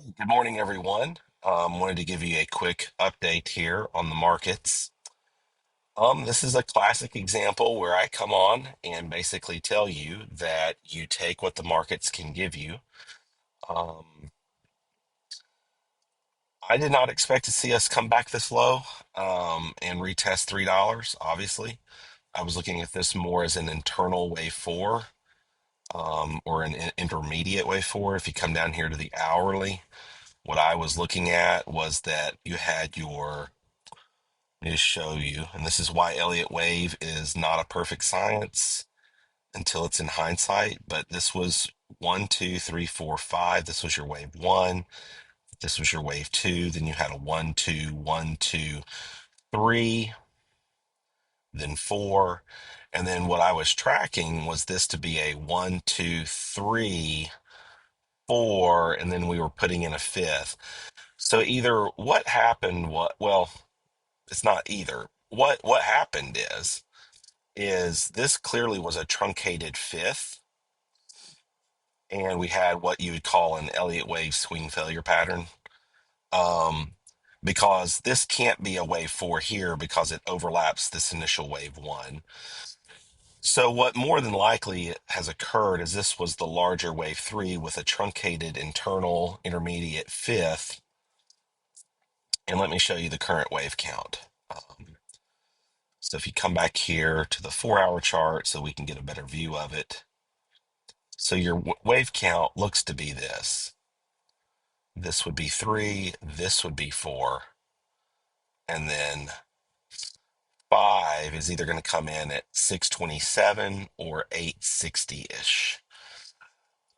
Good morning, everyone. Wanted to give you a quick update here on the markets. This is a classic example where I come on and basically tell you that you take what the markets can give you. Um, I did not expect to see us come back this low and retest $3, obviously. I was looking at this more as an internal wave four or an intermediate wave four. If you come down here to the hourly, what I was looking at was that you had your me show you. And this is why Elliott Wave is not a perfect science until it's in hindsight. But this was one, two, three, four, five. This was your wave one. This was your wave two. Then you had a one, two, three, then four. And then what I was tracking was this to be a one, two, three, four, and then we were putting in a fifth. So either what happened, well, it's not either. What happened is this clearly was a truncated fifth, and we had what you would call an Elliott wave swing failure pattern. Um, because this can't be a wave four here because it overlaps this initial wave one. So what more than likely has occurred is this was the larger wave three with a truncated internal intermediate fifth. And let me show you the current wave count. So if you come back here to the 4 hour chart so we can get a better view of it. So your wave count looks to be this. This would be three, this would be four, and then five is either going to come in at 627 or 860-ish.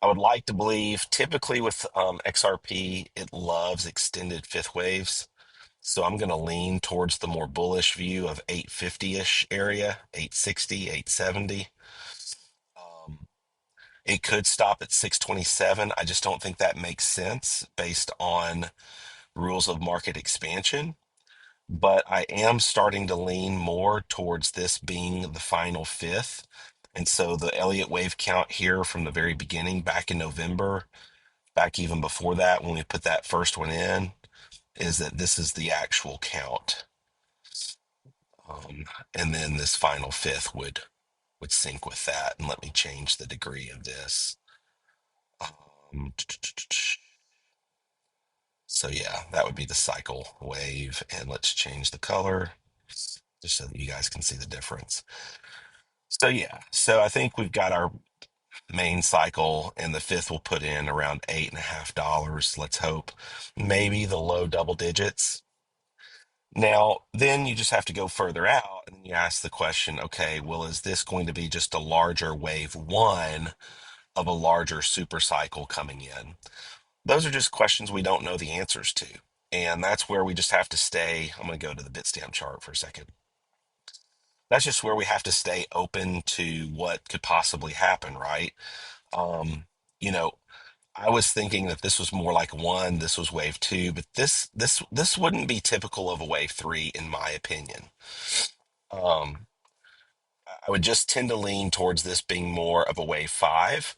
I would like to believe typically with XRP, it loves extended fifth waves. So I'm going to lean towards the more bullish view of 850-ish area, 860, 870. Um, it could stop at 627. I just don't think that makes sense based on rules of market expansion. But I am starting to lean more towards this being the final fifth. And so the Elliott wave count here from the very beginning, back in November, back even before that, when we put that first one in, is that this is the actual count. And then this final fifth would sync with that. And let me change the degree of this. Um, so yeah, that would be the cycle wave. And let's change the color just so that you guys can see the difference. So yeah, so I think we've got our main cycle, and the fifth will put in around $8.50. Let's hope maybe the low double digits. Now, then you just have to go further out and you ask the question, okay, well, is this going to be just a larger wave one of a larger super cycle coming in? Those are just questions we don't know the answers to. And that's where we just have to stay. I'm going to go to the Bitstamp chart for a second. That's just where we have to stay open to what could possibly happen, right? Um, you know, I was thinking that this was more like one, this was wave two, but this wouldn't be typical of a wave three, in my opinion. Um, I would just tend to lean towards this being more of a wave five,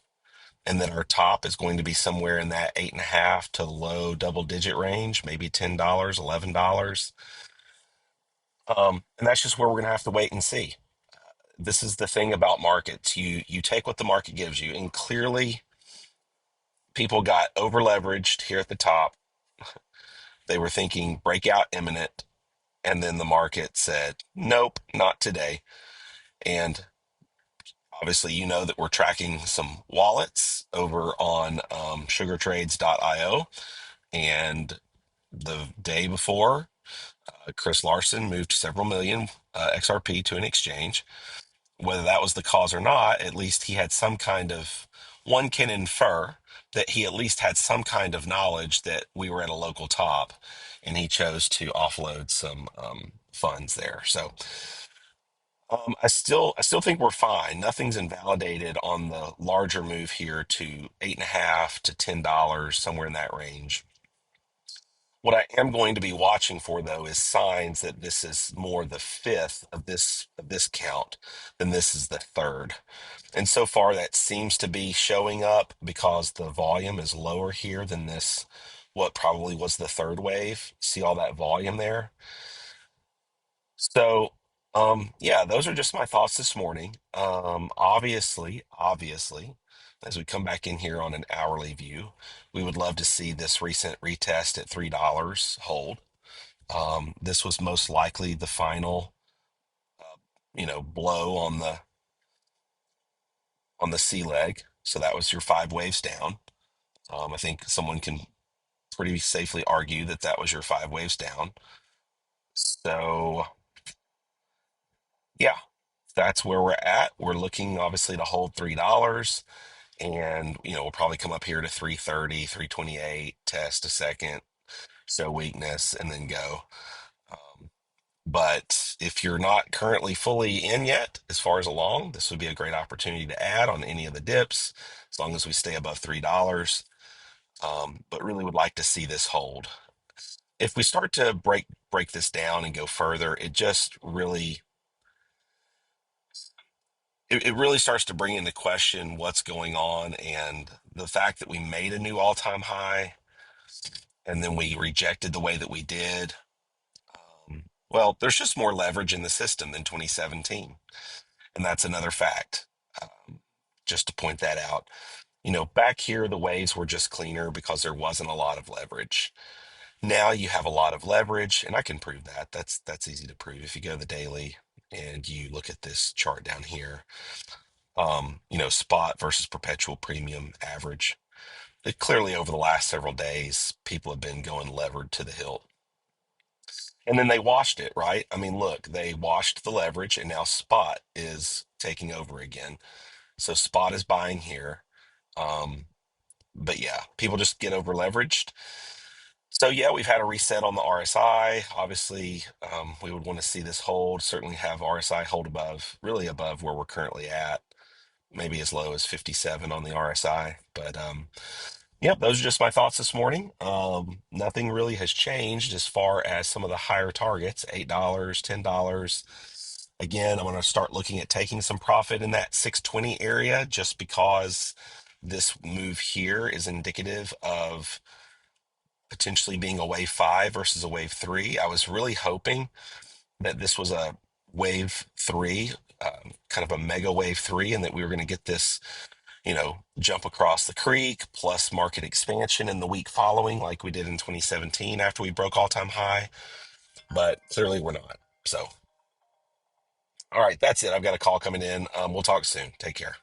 and that our top is going to be somewhere in that 8.5 to low double digit range, maybe $10, $11. And that's just where we're going to have to wait and see. This is the thing about markets. You take what the market gives you, and clearly people got over leveraged here at the top. They were thinking breakout imminent, and then the market said, nope, not today. And obviously, you know that we're tracking some wallets over on sugartrades.io. And the day before, Chris Larsen moved several million XRP to an exchange. Whether that was the cause or not, at least he had some kind of, one can infer that he at least had some kind of knowledge that we were at a local top, and he chose to offload some funds there. So I still think we're fine. Nothing's invalidated on the larger move here to 8.5 to $10, somewhere in that range. What I am going to be watching for, though, is signs that this is more the fifth of this count than this is the third. And so far, that seems to be showing up because the volume is lower here than this what probably was the third wave. See all that volume there? So, yeah, those are just my thoughts this morning. Obviously, as we come back in here on an hourly view, we would love to see this recent retest at $3 hold. This was most likely the final, blow on the C leg. So that was your five waves down. I think someone can pretty safely argue that that was your five waves down. So, yeah, that's where we're at. We're looking obviously to hold $3, and we'll probably come up here to 330, 328, test a second, show weakness, and then go. But if you're not currently fully in yet, as far as along, this would be a great opportunity to add on any of the dips, as long as we stay above $3. But really would like to see this hold. If we start to break this down and go further, it really starts to bring into question what's going on, and the fact that we made a new all-time high and then we rejected the way that we did. Well, there's just more leverage in the system than 2017, and that's another fact. Just to point that out. Back here, the waves were just cleaner because there wasn't a lot of leverage. Now you have a lot of leverage, and I can prove that. That's easy to prove. If you go to the daily and you look at this chart down here, spot versus perpetual premium average. Clearly, over the last several days, people have been going levered to the hilt. And then they washed it, right? I mean, look, they washed the leverage, and now spot is taking over again. So spot is buying here. Um, but yeah, people just get over leveraged. So yeah, we've had a reset on the RSI. Obviously, we would want to see this hold. Certainly have RSI hold above, really above where we're currently at. Maybe as low as 57 on the RSI. But yeah, those are just my thoughts this morning. Nothing really has changed as far as some of the higher targets, $8, $10. Again, I'm going to start looking at taking some profit in that 620 area just because this move here is indicative of potentially being a wave five versus a wave three. I was really hoping that this was a wave three, kind of a mega wave three, and that we were going to get this, jump across the creek plus market expansion in the week following, like we did in 2017 after we broke all time high. But clearly we're not. So, all right, that's it. I've got a call coming in. We'll talk soon. Take care.